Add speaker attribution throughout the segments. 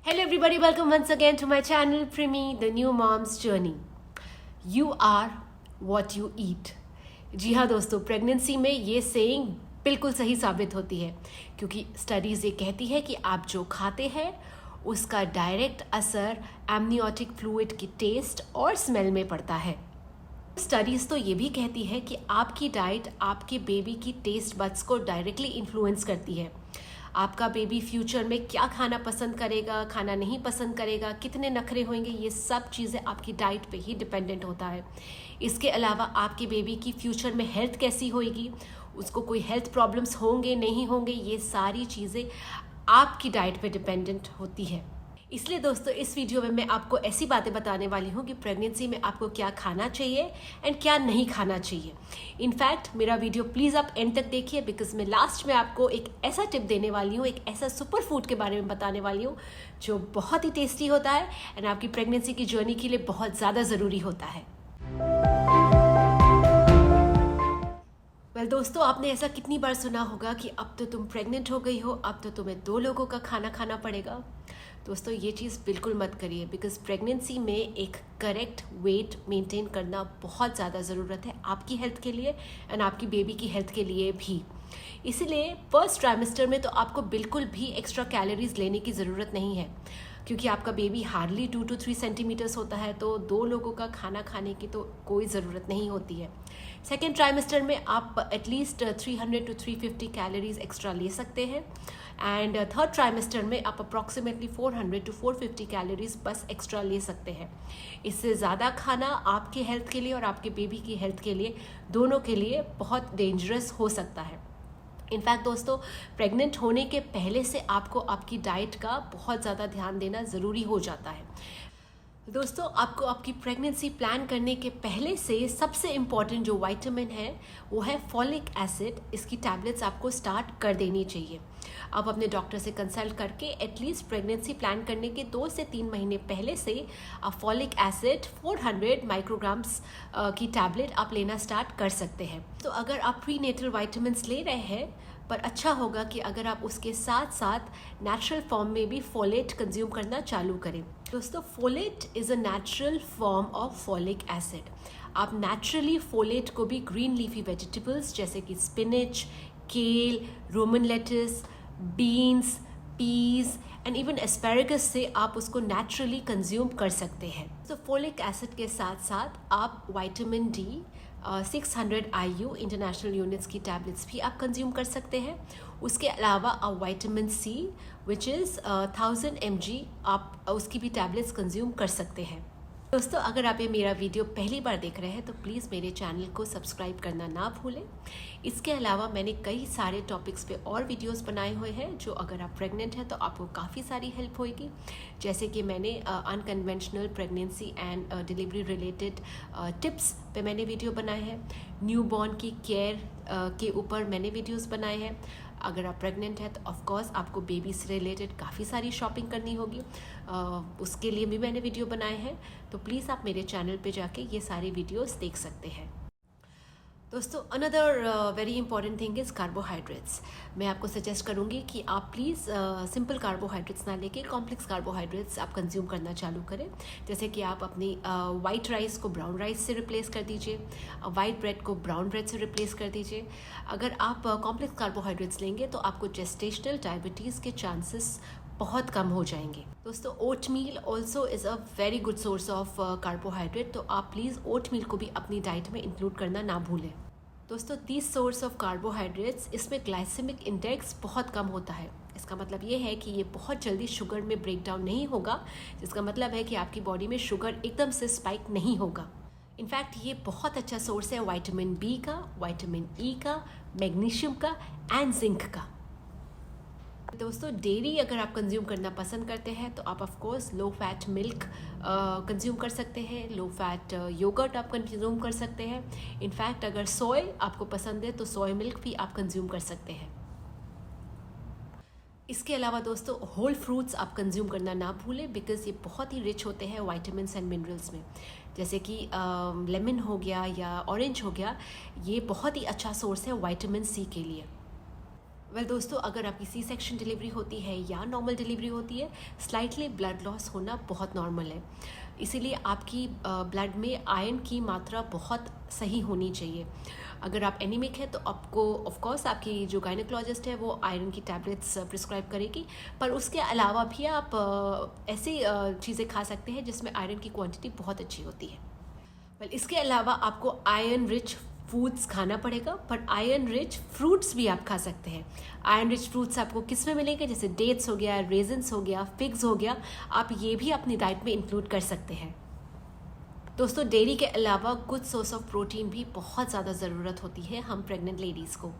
Speaker 1: Hello everybody, welcome once again to my channel Primi, the new mom's journey. You are what you eat. जी हाँ दोस्तों, pregnancy में ये saying बिल्कुल सही साबित होती है क्योंकि स्टडीज़ ये कहती है कि आप जो खाते हैं उसका डायरेक्ट असर एमनियोटिक फ्लूइड की टेस्ट और स्मेल में पड़ता है। स्टडीज़ तो ये भी कहती है कि आपकी डाइट आपके बेबी की टेस्ट बड्स को डायरेक्टली इन्फ्लुएंस करती है। आपका बेबी फ्यूचर में क्या खाना पसंद करेगा, खाना नहीं पसंद करेगा, कितने नखरे होंगे, ये सब चीज़ें आपकी डाइट पे ही डिपेंडेंट होता है। इसके अलावा आपके बेबी की फ्यूचर में हेल्थ कैसी होएगी, उसको कोई हेल्थ प्रॉब्लम्स होंगे नहीं होंगे, ये सारी चीज़ें आपकी डाइट पे डिपेंडेंट होती है। इसलिए दोस्तों इस वीडियो में मैं आपको ऐसी बातें बताने वाली हूँ कि प्रेगनेंसी में आपको क्या खाना चाहिए एंड क्या नहीं खाना चाहिए। इनफैक्ट मेरा वीडियो प्लीज़ आप एंड तक देखिए बिकॉज मैं लास्ट में आपको एक ऐसा टिप देने वाली हूँ, एक ऐसा सुपर फूड के बारे में बताने वाली हूँ जो बहुत ही टेस्टी होता है एंड आपकी प्रेगनेंसी की जर्नी के लिए बहुत ज़्यादा ज़रूरी होता है। दोस्तों आपने ऐसा कितनी बार सुना होगा कि अब तो तुम प्रेग्नेंट हो गई हो, अब तो तुम्हें 2 लोगों का खाना खाना पड़ेगा। दोस्तों ये चीज़ बिल्कुल मत करिए बिकॉज प्रेगनेंसी में एक करेक्ट वेट मेंटेन करना बहुत ज़्यादा ज़रूरत है आपकी हेल्थ के लिए एंड आपकी बेबी की हेल्थ के लिए भी। इसीलिए फर्स्ट ट्राइमेस्टर में तो आपको बिल्कुल भी एक्स्ट्रा कैलोरीज लेने की ज़रूरत नहीं है क्योंकि आपका बेबी हार्डली 2 to 3 सेंटीमीटर्स होता है, तो 2 लोगों का खाना खाने की तो कोई ज़रूरत नहीं होती है। सेकेंड ट्राइमेस्टर में आप एटलीस्ट 300 to 350 कैलोरीज एक्स्ट्रा ले सकते हैं एंड थर्ड ट्राइमेस्टर में आप अप्रॉक्सीमेटली 400 to 450 कैलोरीज बस एक्स्ट्रा ले सकते हैं। इससे ज़्यादा खाना आपके हेल्थ के लिए और आपके बेबी की हेल्थ के लिए, दोनों के लिए बहुत डेंजरस हो सकता है। इनफैक्ट दोस्तों प्रेग्नेंट होने के पहले से आपको आपकी डाइट का बहुत ज़्यादा ध्यान देना ज़रूरी हो जाता है। दोस्तों आपको आपकी प्रेगनेंसी प्लान करने के पहले से सबसे इम्पॉर्टेंट जो विटामिन है वो है फॉलिक एसिड। इसकी टैबलेट्स आपको स्टार्ट कर देनी चाहिए। आप अपने डॉक्टर से कंसल्ट करके एटलीस्ट प्रेगनेंसी प्लान करने के 2 से 3 महीने पहले से आप फॉलिक एसिड 400 माइक्रोग्राम्स की टैबलेट आप लेना स्टार्ट कर सकते हैं। तो अगर आप प्रीनेटल विटामिन्स ले रहे हैं, पर अच्छा होगा कि अगर आप उसके साथ साथ नेचुरल फॉर्म में भी फोलेट कंज्यूम करना चालू करें। दोस्तों folate is a natural form of folic acid. आप नेचुरली फोलेट को भी ग्रीन लीफी वेजिटेबल्स जैसे कि spinach, kale, romaine lettuce, beans, peas and even asparagus से आप उसको नेचुरली कंज्यूम कर सकते हैं। तो फोलिक एसिड के साथ साथ आप vitamin D 600 IU international units की टैबलेट्स भी आप कंज्यूम कर सकते हैं। उसके अलावा आप vitamin C which is 1000 mg आप उसकी भी टैबलेट्स कंज्यूम कर सकते हैं। दोस्तों अगर आप ये मेरा वीडियो पहली बार देख रहे हैं तो प्लीज़ मेरे चैनल को सब्सक्राइब करना ना भूलें। इसके अलावा मैंने कई सारे टॉपिक्स पे और वीडियोस बनाए हुए हैं जो अगर आप प्रेग्नेंट हैं तो आपको काफ़ी सारी हेल्प होएगी। जैसे कि मैंने unconventional pregnancy and delivery related tips पे मैंने वीडियो बनाए हैं। न्यूबॉर्न की केयर के ऊपर मैंने वीडियोस बनाए हैं। अगर आप प्रेग्नेंट हैं तो ऑफ कोर्स आपको बेबी से रिलेटेड काफ़ी सारी शॉपिंग करनी होगी, उसके लिए भी मैंने वीडियो बनाए हैं। तो प्लीज़ आप मेरे चैनल पे जाके ये सारी वीडियोस देख सकते हैं। दोस्तों another very important thing is carbohydrates. मैं आपको सजेस्ट करूँगी कि आप प्लीज़ सिंपल कार्बोहाइड्रेट्स ना लेके कॉम्प्लेक्स कार्बोहाइड्रेट्स आप कंज्यूम करना चालू करें। जैसे कि आप अपनी वाइट राइस को ब्राउन राइस से रिप्लेस कर दीजिए, वाइट ब्रेड को ब्राउन ब्रेड से रिप्लेस कर दीजिए। अगर आप कॉम्प्लेक्स कार्बोहाइड्रेट्स लेंगे तो आपको जेस्टेशनल डायबिटीज़ के चांसेस बहुत कम हो जाएंगे। दोस्तों oatmeal also is a very good source of carbohydrate, तो आप प्लीज़ ओट मील को भी अपनी डाइट में इंक्लूड करना ना भूलें। दोस्तों दिस सोर्स ऑफ कार्बोहाइड्रेट्स, इसमें ग्लाइसेमिक इंडेक्स बहुत कम होता है। इसका मतलब ये है कि ये बहुत जल्दी शुगर में ब्रेक डाउन नहीं होगा, जिसका मतलब है कि आपकी बॉडी में शुगर एकदम से स्पाइक नहीं होगा। इनफैक्ट ये बहुत अच्छा सोर्स है विटामिन बी का, विटामिन ई का, मैग्नीशियम का एंड जिंक का। दोस्तों डेयरी अगर आप कंज्यूम करना पसंद करते हैं तो आप of course low fat milk consume कर सकते हैं, लो फैट योगर्ट आप कंज्यूम कर सकते हैं। इनफैक्ट अगर सोय आपको पसंद है तो सोय मिल्क भी आप कंज्यूम कर सकते हैं। इसके अलावा दोस्तों होल फ्रूट्स आप कंज्यूम करना ना भूलें बिकॉज़ ये बहुत ही रिच होते हैं विटामिन्स एंड मिनरल्स में। जैसे कि लेमन हो गया या ऑरेंज हो गया, ये बहुत ही अच्छा सोर्स है विटामिन सी के लिए। वेल दोस्तों, अगर आपकी सी सेक्शन डिलीवरी होती है या नॉर्मल डिलीवरी होती है, स्लाइटली ब्लड लॉस होना बहुत नॉर्मल है। इसीलिए आपकी ब्लड में आयरन की मात्रा बहुत सही होनी चाहिए। अगर आप एनीमिक है तो आपको ऑफ कोर्स आपकी जो गायनेकोलॉजिस्ट है वो आयरन की टैबलेट्स प्रिस्क्राइब करेगी, पर उसके अलावा भी आप ऐसी चीज़ें खा सकते हैं जिसमें आयरन की क्वांटिटी बहुत अच्छी होती है। वेल इसके अलावा आपको आयरन रिच फूड्स खाना पड़ेगा, पर आयरन रिच फ्रूट्स भी आप खा सकते हैं। आयरन रिच फ्रूट्स आपको किस में मिलेंगे? जैसे डेट्स हो गया, रेजिन्स हो गया, फिग्स हो गया, आप ये भी अपनी डाइट में इंक्लूड कर सकते हैं। दोस्तों, डेयरी के अलावा गुड सोर्स ऑफ प्रोटीन भी बहुत ज़्यादा ज़रूरत होती है हम प्रेग्नेंट लेडीज़ को।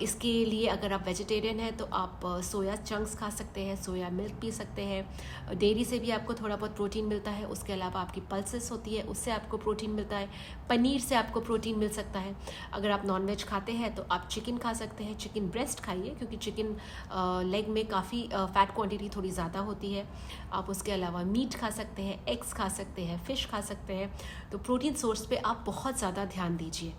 Speaker 1: इसके लिए अगर आप वेजिटेरियन हैं तो आप सोया चंक्स खा सकते हैं, सोया मिल्क पी सकते हैं। डेयरी से भी आपको थोड़ा बहुत प्रोटीन मिलता है। उसके अलावा आपकी पल्सेस होती है, उससे आपको प्रोटीन मिलता है। पनीर से आपको प्रोटीन मिल सकता है। अगर आप नॉनवेज खाते हैं तो आप चिकन खा सकते हैं, चिकन ब्रेस्ट खाइए, क्योंकि चिकन लेग में काफ़ी फैट क्वांटिटी थोड़ी ज़्यादा होती है। आप उसके अलावा मीट खा सकते हैं, एग्स खा सकते हैं, फ़िश खा सकते हैं। तो प्रोटीन सोर्स पे आप बहुत ज़्यादा ध्यान दीजिए।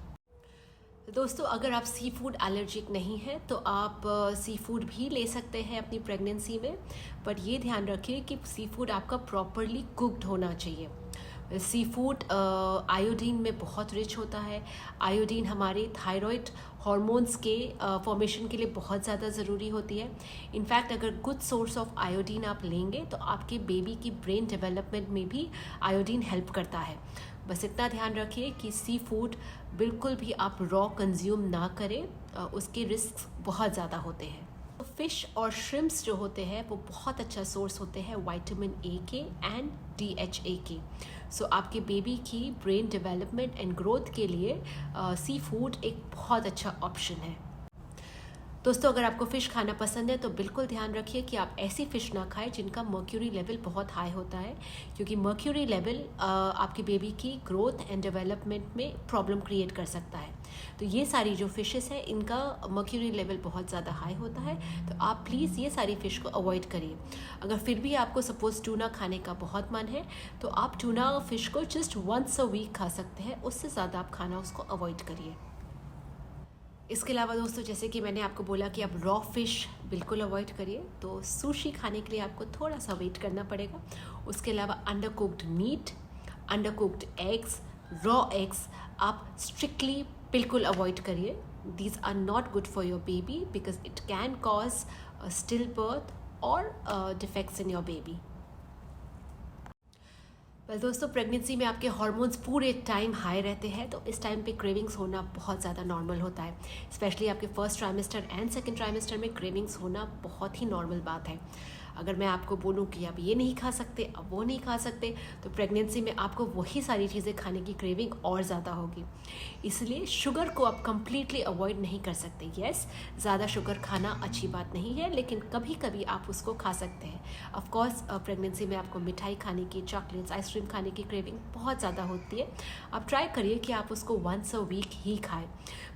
Speaker 1: दोस्तों, अगर आप सी फूड एलर्जिक नहीं हैं तो आप सी फूड भी ले सकते हैं अपनी प्रेगनेंसी में, बट ये ध्यान रखिए कि सी फूड आपका प्रॉपरली कुक्ड होना चाहिए। सी फूड आयोडीन में बहुत रिच होता है। आयोडीन हमारे थायराइड हार्मोन्स के फॉर्मेशन के लिए बहुत ज़्यादा ज़रूरी होती है। इनफैक्ट अगर गुड सोर्स ऑफ आयोडीन आप लेंगे तो आपके बेबी की ब्रेन डेवलपमेंट में भी आयोडीन हेल्प करता है। बस इतना ध्यान रखिए कि सी फूड बिल्कुल भी आप रॉ कंज्यूम ना करें, उसके रिस्क बहुत ज़्यादा होते हैं। फ़िश और श्रिम्प्स जो होते हैं वो बहुत अच्छा सोर्स होते हैं विटामिन ए के एंड DHA के। सो आपके बेबी की ब्रेन डेवलपमेंट एंड ग्रोथ के लिए सी फूड एक बहुत अच्छा ऑप्शन है। दोस्तों, अगर आपको फ़िश खाना पसंद है तो बिल्कुल ध्यान रखिए कि आप ऐसी फ़िश ना खाएं जिनका मर्क्यूरी लेवल बहुत हाई होता है, क्योंकि मर्क्यूरी लेवल आपकी बेबी की ग्रोथ एंड डेवलपमेंट में प्रॉब्लम क्रिएट कर सकता है। तो ये सारी जो फ़िशेस हैं इनका मर्क्यूरी लेवल बहुत ज़्यादा हाई होता है, तो आप प्लीज़ ये सारी फ़िश को अवॉइड करिए। अगर फिर भी आपको सपोज़ टूना खाने का बहुत मन है तो आप टूना फ़िश को जस्ट वंस अ वीक खा सकते हैं, उससे ज़्यादा आप खाना उसको अवॉइड करिए। इसके अलावा दोस्तों, जैसे कि मैंने आपको बोला कि आप रॉ फिश बिल्कुल अवॉइड करिए, तो सुशी खाने के लिए आपको थोड़ा सा वेट करना पड़ेगा। उसके अलावा under cooked meat, under cooked eggs, raw eggs आप स्ट्रिक्टली बिल्कुल अवॉइड करिए। These are not good for your baby because it can cause still birth और defects in your baby. Well दोस्तों, प्रेगनेंसी में आपके हार्मोन्स पूरे टाइम हाई रहते हैं, तो इस टाइम पे क्रेविंग्स होना बहुत ज़्यादा नॉर्मल होता है। स्पेशली आपके first trimester and second trimester में क्रेविंग्स होना बहुत ही नॉर्मल बात है। अगर मैं आपको बोलूँ कि आप ये नहीं खा सकते, अब वो नहीं खा सकते, तो प्रेगनेंसी में आपको वही सारी चीज़ें खाने की क्रेविंग और ज़्यादा होगी। इसलिए शुगर को आप कम्प्लीटली अवॉइड नहीं कर सकते। येस, ज़्यादा शुगर खाना अच्छी बात नहीं है, लेकिन कभी कभी आप उसको खा सकते हैं। ऑफकोर्स प्रेगनेंसी में आपको मिठाई खाने की, चॉकलेट्स, आइसक्रीम खाने की क्रेविंग बहुत ज़्यादा होती है। आप ट्राई करिए कि आप उसको वंस अ वीक ही खाएं।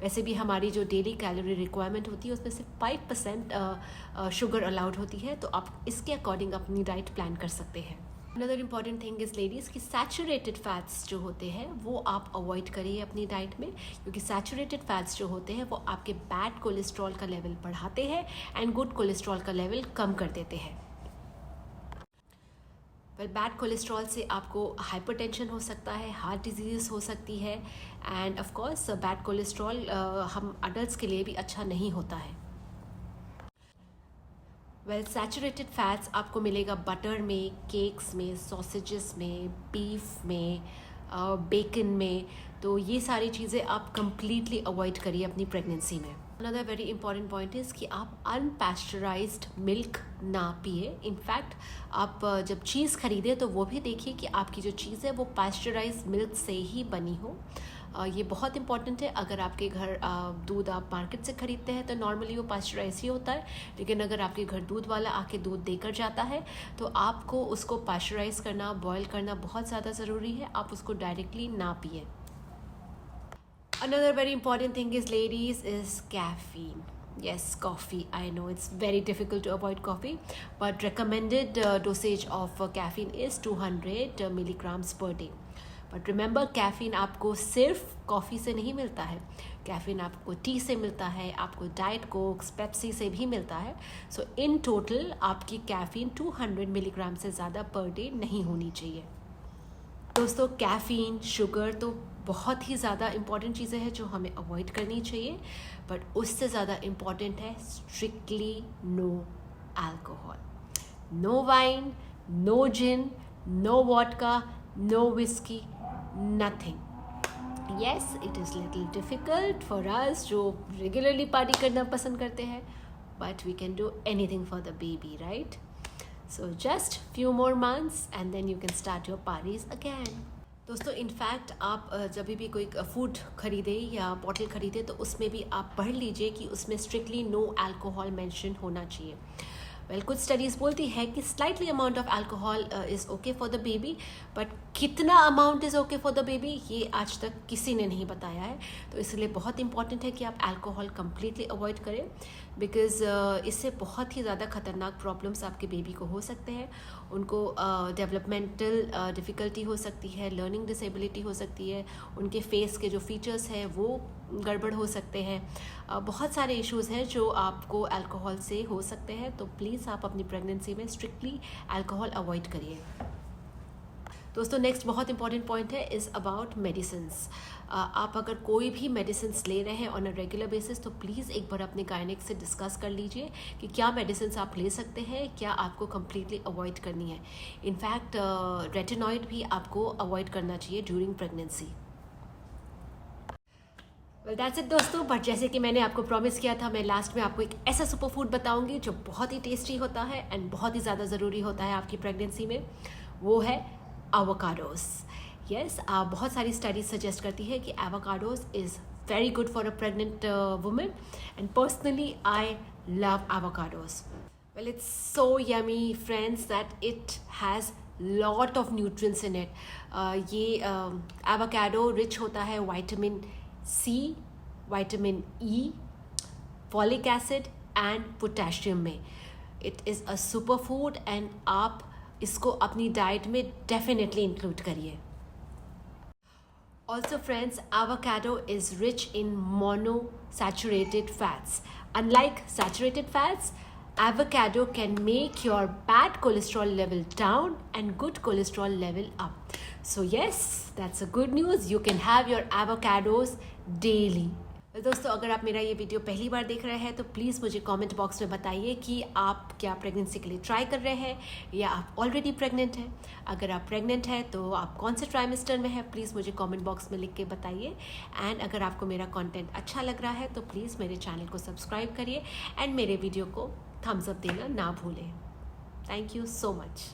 Speaker 1: वैसे भी हमारी जो डेली कैलोरी रिक्वायरमेंट होती है उसमें सिर्फ 5% शुगर अलाउड होती है, तो आप इसके अकॉर्डिंग अपनी डाइट प्लान कर सकते हैं। Another important thing is ladies कि सैचुरेटेड फैट्स जो होते हैं वो आप अवॉइड करिए अपनी डाइट में, क्योंकि सैचुरेटेड फैट्स जो होते हैं वो आपके बैड कोलेस्ट्रॉल का लेवल बढ़ाते हैं एंड गुड कोलेस्ट्रॉल का लेवल कम कर देते हैं। बैड कोलेस्ट्रॉल से आपको हाइपरटेंशन हो सकता है, हार्ट डिजीज़ हो सकती है, end of course bad cholesterol हम अडल्ट्स के लिए भी अच्छा नहीं होता है। वेल, सैचुरेटेड फैट्स आपको मिलेगा बटर में, केक्स में, सॉसेजेस में, बीफ में, बेकन में, तो ये सारी चीज़ें आप कंप्लीटली अवॉइड करिए अपनी प्रेगनेंसी में। Another very important point is कि आप अनपैस्चराइज्ड मिल्क ना पिए। इनफैक्ट आप जब चीज़ खरीदें तो वो भी देखिए कि आपकी जो चीज़ है वो पैस्चराइज्ड मिल्क से ही बनी हो। ये बहुत इंपॉर्टेंट है। अगर आपके घर दूध आप मार्केट से ख़रीदते हैं तो नॉर्मली वो पास्चराइज ही होता है, लेकिन अगर आपके घर दूध वाला आके दूध देकर जाता है तो आपको उसको पास्चराइज करना, बॉयल करना बहुत ज़्यादा ज़रूरी है। आप उसको डायरेक्टली ना पिए। Another very important thing is, ladies, is caffeine. Yes, coffee. I know it's very difficult to avoid coffee, but recommended dosage of caffeine is 200 milligrams per day. But remember caffeine आपको सिर्फ coffee से नहीं मिलता है, caffeine आपको T से मिलता है, आपको डाइट कोक, पेप्सी से भी मिलता है। सो इन टोटल आपकी कैफ़ीन 200 मिलीग्राम से ज़्यादा पर डे नहीं होनी चाहिए। दोस्तों कैफ़ीन, शुगर तो बहुत ही ज़्यादा इम्पॉर्टेंट चीज़ें हैं जो हमें अवॉइड करनी चाहिए, बट उससे ज़्यादा इम्पॉर्टेंट है strictly no alcohol, no wine, no gin, no vodka, no whisky, nothing. Yes, it is little difficult for us जो रेगुलरली पार्टी करना पसंद करते हैं, but we can do anything for the baby, right? So just few more months and then you can start your parties again. दोस्तों in fact आप जब भी कोई फूड खरीदे या बॉटल खरीदे तो उसमें भी आप पढ़ लीजिए कि उसमें स्ट्रिक्टली नो अल्कोहल मेंशन होना चाहिए। वेल कुछ स्टडीज़ बोलती है कि slightly amount of alcohol is okay for the baby, but कितना amount is okay for the baby ये आज तक किसी ने नहीं बताया है। तो इसलिए बहुत इंपॉर्टेंट है कि आप अल्कोहल कम्प्लीटली अवॉइड करें, बिकॉज इससे बहुत ही ज़्यादा ख़तरनाक प्रॉब्लम्स आपके बेबी को हो सकते हैं। उनको डेवलपमेंटल डिफ़िकल्टी हो सकती है, लर्निंग डिसेबिलिटी हो सकती है, उनके फेस के जो फीचर्स हैं वो गड़बड़ हो सकते हैं। बहुत सारे इश्यूज़ हैं जो आपको अल्कोहल से हो सकते हैं। तो प्लीज़ आप अपनी प्रेगनेंसी में स्ट्रिक्टली अल्कोहल अवॉइड करिए। दोस्तों नेक्स्ट बहुत इंपॉर्टेंट पॉइंट है इज़ अबाउट मेडिसिन्स। आप अगर कोई भी मेडिसिन्स ले रहे हैं ऑन अ रेगुलर बेसिस तो प्लीज़ एक बार अपने गायनेक से डिस्कस कर लीजिए कि क्या मेडिसिन्स आप ले सकते हैं, क्या आपको कम्प्लीटली अवॉइड करनी है। इनफैक्ट रेटिनॉइड भी आपको अवॉइड करना चाहिए during pregnancy. Well that's it दोस्तों, बट जैसे कि मैंने आपको प्रॉमिस किया था, मैं लास्ट में आपको एक ऐसा सुपर फूड बताऊंगी जो बहुत ही टेस्टी होता है एंड बहुत ही ज़्यादा ज़रूरी होता है आपकी प्रेगनेंसी में, वो है एवोकाडोस। यस, बहुत सारी स्टडीज सजेस्ट करती है कि avocados is very good for a pregnant woman, and personally I love avocados. Well, it's so yummy friends that it has lot of nutrients in it. ये avocado rich होता है vitamin C, vitamin E, folic acid and potassium में। It is a super food and आप इसको अपनी diet में definitely include करिए। Also friends, avocado is rich in monosaturated fats. Unlike saturated fats, avocado can make your bad cholesterol level down and good cholesterol level up. So yes, that's a good news. You can have your avocados daily. दोस्तों अगर आप मेरा ये video पहली बार देख रहे हैं तो प्लीज़ मुझे कमेंट बॉक्स में बताइए कि आप क्या प्रेगनेंसी के लिए ट्राई कर रहे हैं या आप ऑलरेडी प्रेग्नेंट हैं। अगर आप प्रेग्नेंट हैं तो आप कौन से ट्राइमेस्टर में हैं, प्लीज़ मुझे कमेंट बॉक्स में लिख के बताइए। एंड अगर आपको मेरा कंटेंट अच्छा लग रहा है तो प्लीज़ मेरे चैनल को सब्सक्राइब करिए एंड मेरे वीडियो को थम्स अप देना ना भूलें। Thank you so much.